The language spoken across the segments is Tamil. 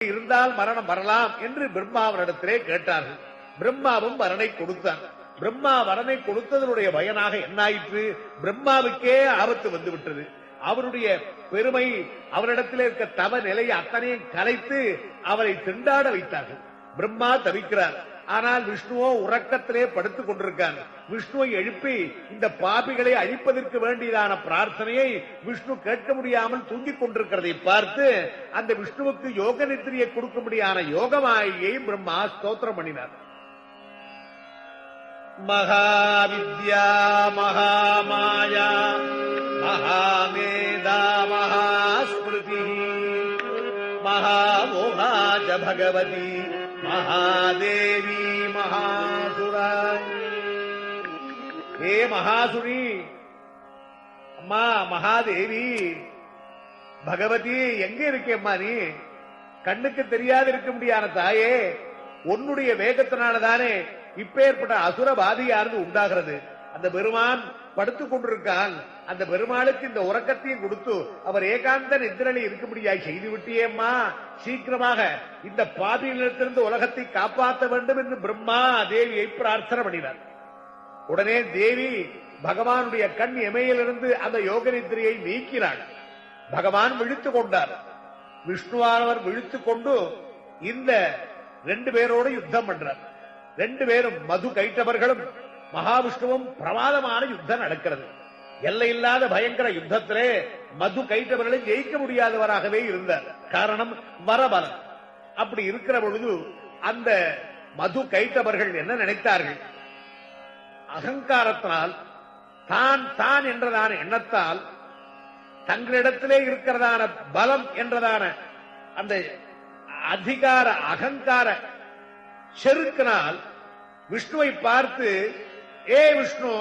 இருந்தால் மரணம் வரலாம் என்று பிரம்மாவனிடத்திலே கேட்டார்கள். பிரம்மாவும் வரனை கொடுத்தார். பிரம்மா வரனை கொடுத்ததனுடைய பயனாக என்னாயிற்று? பிரம்மாவுக்கே ஆபத்து வந்துவிட்டது. அவருடைய பெருமை, அவரிடத்தில் இருக்க தவ நிலையை அத்தனையும் கலைத்து அவரை திண்டாட வைத்தார்கள். பிரம்மா தவிக்கிறார். ஆனால் விஷ்ணுவோ உறக்கத்திலே படுத்துக் கொண்டிருக்கார். விஷ்ணுவை எழுப்பி இந்த பாபிகளை அழிப்பதற்கு வேண்டியதான பிரார்த்தனையை விஷ்ணு கேட்க முடியாமல் தூங்கிக் கொண்டிருக்கிறதை பார்த்து அந்த விஷ்ணுவுக்கு யோக நித்திரியை கொடுக்கும்படியான யோகமாயை பிரம்மா ஸ்தோத்திரம் பண்ணினார். மகாவித்யா மகாமாயா மகாமேதா மகாஸ்மிருதி மகாமோகாஜ பகவதி மகாதேவி மகாசுரா. ஏ மகாசுரி, அம்மா மகாதேவி, பகவதி எங்க இருக்கேம்மா? நீ கண்ணுக்கு தெரியாது இருக்க முடியாத தாயே, உன்னுடைய வேகத்தினாலதானே இப்பேற்பட்ட அசுரபாதியானது உண்டாகிறது. அந்த பெருமான் படுத்துக் கொண்டிருக்கான். அந்த பெருமாளுக்கு இந்த உறக்கத்தையும் கொடுத்து அவர் ஏகாந்த நித்திரனை இருக்கும்படியாய் செய்து விட்டியேம்மா, சீக்கிரமாக இந்த பாபியிலிருந்து உலகத்தை காப்பாற்ற வேண்டும் என்று பிரம்மா தேவியை பிரார்த்தனை பண்ணினார். உடனே தேவி பகவானுடைய கண் எமையிலிருந்து அந்த யோக நித்திரையை நீக்கினாள். பகவான் விழித்துக் கொண்டார். விஷ்ணுவானவர் விழித்துக் கொண்டு இந்த 2 பேரோடு யுத்தம் பண்றார். 2 பேரும் மது கைட்டவர்களும் மகாவிஷ்ணுவும் பிரமாதமான யுத்தம் நடக்கிறது. எல்லையில்லாத பயங்கர யுத்தத்திலே மது கைட்டவர்களை ஜெயிக்க முடியாதவராகவே இருந்தார். காரணம் வரபலம். அப்படி இருக்கிற பொழுது அந்த மது கைட்டவர்கள் என்ன நினைத்தார்கள்? அகங்காரத்தினால், தான் தான் என்றதான எண்ணத்தால், தங்களிடத்திலே இருக்கிறதான பலம் என்றதான அந்த அதிகார அகங்கார செருக்கினால் விஷ்ணுவை பார்த்து, ஏ விஷ்ணு,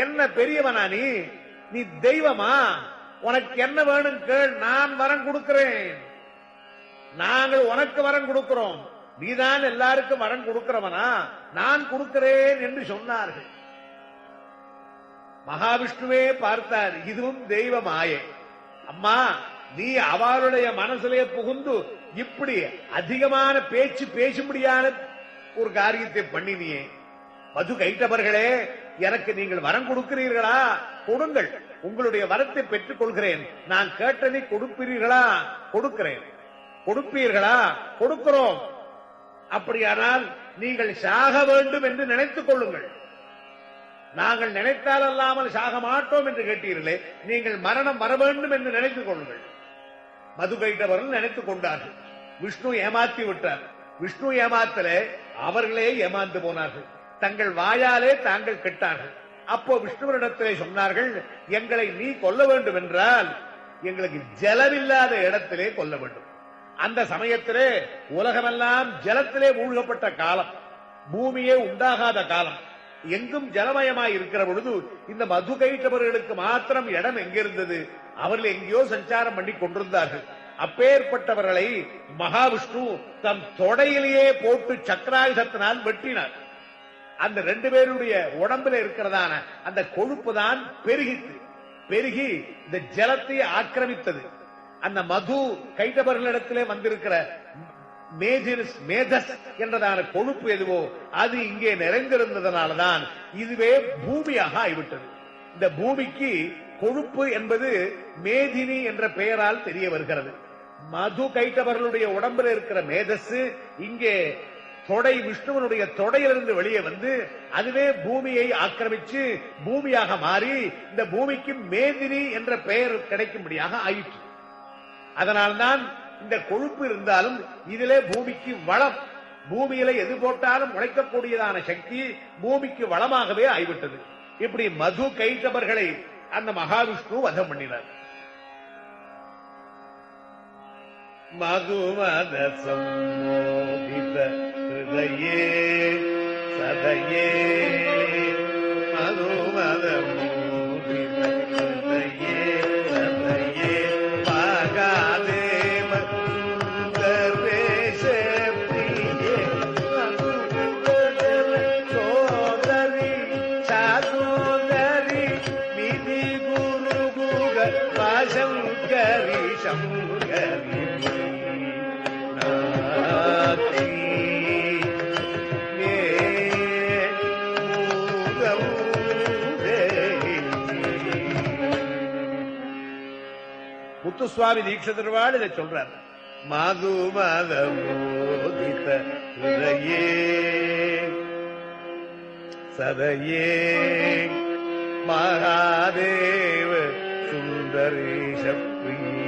என்ன பெரியவனா நீ? நீ தெய்வமா? உனக்கு என்ன வேணும் கேள், நான் வரம் கொடுக்கிறேன். நாங்கள் உனக்கு வரம் கொடுக்கிறோம், நீதான் எல்லாருக்கும் வரம் கொடுக்கிறவனா? நான் கொடுக்கிறேன் என்று சொன்னார்கள். மகாவிஷ்ணுவே பார்த்தார், இதுவும் தெய்வ மாயை. அம்மா, நீ அவருடைய மனசிலே புகுந்து இப்படி அதிகமான பேச்சு பேசும்படியான ஒரு காரியத்தை பண்ணினியே. மது கைட்டவர்களே, எனக்கு நீங்கள் வரம் கொடுக்கிறீர்களா? கொடுங்கள், உங்களுடைய வரத்தை பெற்றுக் கொள்கிறேன். நான் கேட்டதை கொடுப்பீர்களா? கொடுக்கிறேன். கொடுப்பீர்களா? கொடுக்கிறோம். அப்படியானால் நீங்கள் சாக வேண்டும் என்று நினைத்துக் கொள்ளுங்கள். நாங்கள் நினைத்தால் அல்லாமல் சாக மாட்டோம் என்று கேட்டீர்களே, நீங்கள் மரணம் வர வேண்டும் என்று நினைத்துக் கொள்ளுங்கள். மது கைட்டவர்கள் நினைத்துக் கொண்டார்கள். விஷ்ணு ஏமாற்றி விட்டார். விஷ்ணு ஏமாத்தலே அவர்களே ஏமாந்து போனார்கள். தங்கள் வாயாலே தாங்கள் கெட்டார்கள். அப்போ விஷ்ணுவரிடத்திலே சொன்னார்கள், எங்களை நீ கொல்ல வேண்டும் என்றால் எங்களுக்கு ஜலமில்லாத இடத்திலே கொல்ல வேண்டும். அந்த சமயத்திலே உலகமெல்லாம் ஜலத்திலே மூழ்கப்பட்ட காலம், பூமியே உண்டாகாத காலம், எங்கும் ஜலமயமாய் இருக்கிற பொழுது இந்த மது கைட்டவர்களுக்கு மாத்திரம் இடம் எங்கிருந்தது? அவர்கள் எங்கேயோ சஞ்சாரம் பண்ணி கொண்டிருந்தார்கள். அப்பேற்பட்டவர்களை மகாவிஷ்ணு தம் தொடையிலேயே போட்டு சக்கராயுதத்தினால் வெட்டினார். அந்த 2 பேருடைய உடம்புல இருக்கிறதான அந்த கொழுப்பு தான் பெருகி இந்த ஜலத்தை ஆக்கிரமித்தது. அந்த மது கைட்டவர்களிடத்திலே வந்திருக்கிற மேதஸ் என்றதான கொழுப்பு எதுவோ அது இங்கே நிறைந்திருந்ததனால்தான் இதுவே பூமியாக ஆகிவிட்டது. இந்த பூமிக்கு கொழுப்பு என்பது மேதினி என்ற பெயரால் தெரிய வருகிறது. மது கைட்டவர்களுடைய உடம்பில் இருக்கிற மேதஸ் இங்கே தொடை, விஷ்ணுவனுடைய தொடையிலிருந்து வெளியே வந்து அதுவே பூமியை ஆக்கிரமிச்சு பூமியாக மாறி இந்த பூமிக்கு மேதினி என்ற பெயர் கிடைக்கும்படியாக ஆயிற்று. அதனால்தான் இந்த கொழுப்பு இருந்தாலும் இதிலே பூமிக்கு வளம், பூமியில எது போட்டாலும் உழைக்கக்கூடியதான சக்தி பூமிக்கு வளமாகவே ஆய்விட்டது. இப்படி மது கைட்டவர்களை அந்த மகாவிஷ்ணு வதம் பண்ணினார். மதுமத சம்மோதித ஹிருதயே சதயே மதுமத மோதித ஹிருதயே சதயே பாகாதேவ சுந்தரேஷ பிரியே சோதரி சாதோதரி விதி குரு குக வாசங்கரி சங்கரி சுவாமி தீட்சிதர்வாள் இதை சொல்றார். மது மதமோதித ஹிருதயே சதயே மகாதேவ சுந்தரேஷ பிரியே.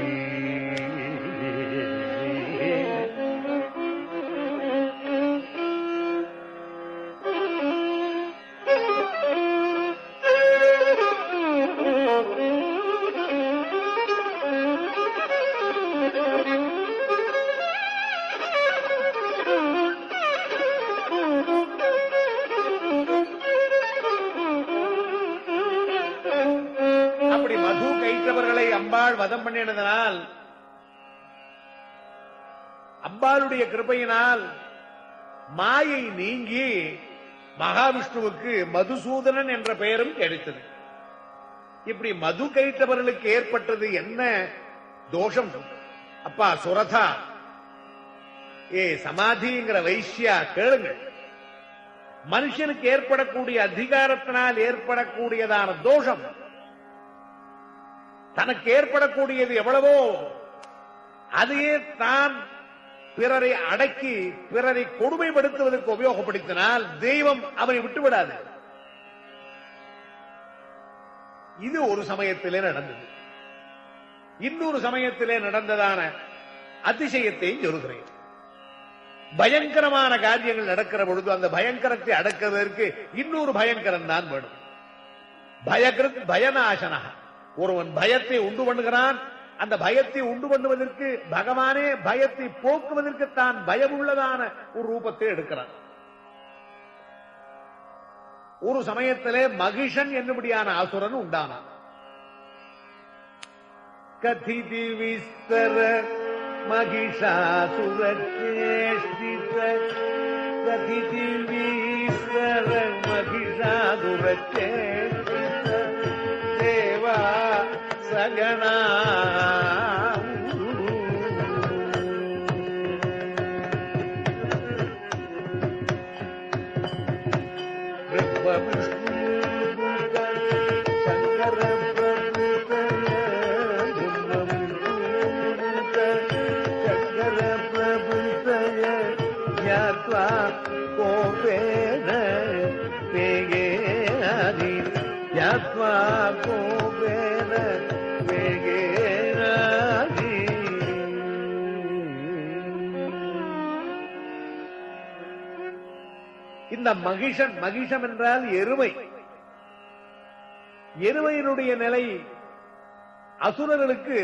அப்படி மது கைத்தவர்களை அம்பாள் வதம் பண்ணினதனால் அம்பாளுடைய கிருபையினால் மாயை நீங்கி மகாவிஷ்ணுவுக்கு மதுசூதனன் என்ற பெயரும் கிடைத்தது. இப்படி மது கைத்தவர்களுக்கு ஏற்பட்டது என்ன தோஷம்? அப்பா சுரதா, சமாதிங்கிற வைசியா கேளுங்கள். மனுஷனுக்கு ஏற்படக்கூடிய அதிகாரத்தினால் ஏற்படக்கூடியதான தோஷம் தனக்கு ஏற்படக்கூடியது எவ்வளவோ அதையே தான் பிறரை அடக்கி பிறரை கொடுமைப்படுத்துவதற்கு உபயோகப்படுத்தினால் தெய்வம் அவனை விட்டுவிடாது. இது ஒரு சமயத்திலே நடந்தது. இன்னொரு சமயத்திலே நடந்ததான அதிசயத்தையும் சொல்கிறேன். பயங்கரமான காரியங்கள் நடக்கிற பொழுது அந்த பயங்கரத்தை அடக்குவதற்கு இன்னொரு பயங்கரம் தான் வேணும். பயகிருத் பயநாசனா. ஒருவன் பயத்தை உண்டு பண்ணுகிறான். அந்த பயத்தை உண்டு பண்ணுவதற்கு பகவானே பயத்தை போக்குவதற்கு தான் பயமுள்ளதான ஒரு ரூபத்தை எடுக்கிறான். ஒரு சமயத்திலே மகிஷன் என்னும்படியான அசுரன் உண்டானான். கதிதி விஸ்தர மகிஷாசுரச்சேஷ்டித கதிதி விஸ்தர மகிஷாசுரச்சேஷ்டித தேவா சகனா இந்த மகிஷம் என்றால் எருமை. எருமையினுடைய நிலை அசுரர்களுக்கு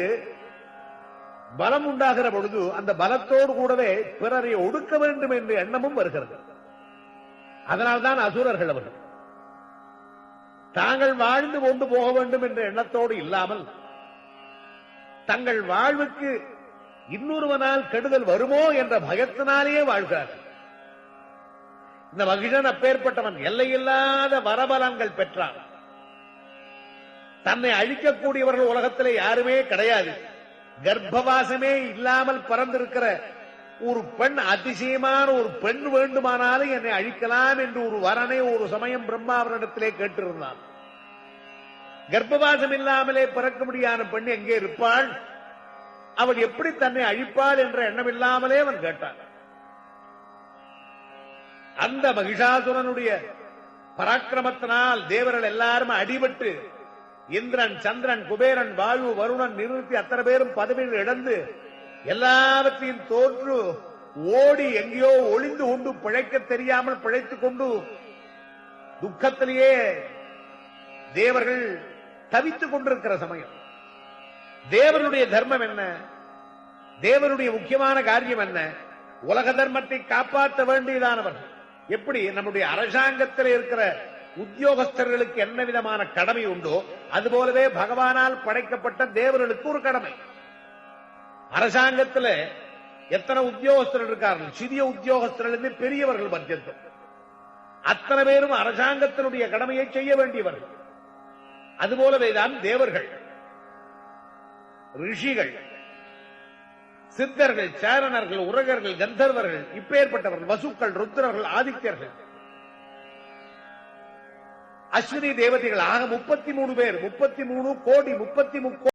பலம் உண்டாகிற பொழுது அந்த பலத்தோடு கூடவே பிறரை ஒடுக்க வேண்டும் என்ற எண்ணமும் வருகிறது. அதனால்தான் அசுரர்கள் அவர்கள் தாங்கள் வாழ்ந்து கொண்டு போக வேண்டும் என்ற எண்ணத்தோடு இல்லாமல் தங்கள் வாழ்வுக்கு இன்னொருவனால் கெடுதல் வருமோ என்ற பயத்தினாலேயே வாழ்கிறார்கள். இந்த மகிஷன் அப்பேற்பட்டவன் எல்லையில்லாத வரபலங்கள் பெற்றான். தன்னை அழிக்கக்கூடியவர்கள் உலகத்திலே யாருமே கிடையாது. கர்ப்பவாசமே இல்லாமல் பறந்திருக்கிற ஒரு பெண், அதிசயமான ஒரு பெண் வேண்டுமானாலும் என்னை அழிக்கலாம் என்று ஒரு வரனை ஒரு சமயம் பிரம்மாவனிடத்திலே கேட்டிருந்தான். கர்ப்பவாசம் இல்லாமலே பிறக்க முடியாத பெண் எங்கே இருப்பாள்? அவள் எப்படி தன்னை அழிப்பாள் என்ற எண்ணம் இல்லாமலே அவன் கேட்டான். அந்த மகிஷாசுரனுடைய பராக்கிரமத்தினால் தேவர்கள் எல்லாரும் அடிபட்டு இந்திரன், சந்திரன், குபேரன், வாயு, வருணன் நிறுத்தி அத்தனை பேரும் பதவியில் இழந்து எல்லாவற்றையும் தோற்று ஓடி எங்கேயோ ஒளிந்து கொண்டு பிழைக்க தெரியாமல் பிழைத்துக் கொண்டு துக்கத்திலேயே தேவர்கள் தவித்துக் கொண்டிருக்கிற சமயம் தேவனுடைய தர்மம் என்ன? தேவனுடைய முக்கியமான காரியம் என்ன? உலக தர்மத்தை காப்பாற்ற வேண்டியதானவர். எப்படி நம்முடைய அரசாங்கத்தில் இருக்கிற உத்தியோகஸ்தர்களுக்கு என்ன விதமான கடமை உண்டோ அதுபோலவே பகவானால் படைக்கப்பட்ட தேவர்களுக்கு ஒரு கடமை. அரசாங்கத்தில் எத்தனை உத்தியோகஸ்தர்கள் இருக்கார்கள்? சிறிய உத்தியோகஸ்தர்கள் பெரியவர்கள் பட்சத்தில் அத்தனை பேரும் அரசாங்கத்தினுடைய கடமையை செய்ய வேண்டியவர்கள். அதுபோலவேதான் தேவர்கள், ரிஷிகள், சித்தர்கள், சாரணர்கள், உரகர்கள், கந்தர்வர்கள், இப்பேற்பட்டவர்கள், வசுக்கள், ருத்ரர்கள், ஆதித்யர்கள், அஸ்வினி தேவதைகள் ஆக 33 பேர், 33 கோடி, 33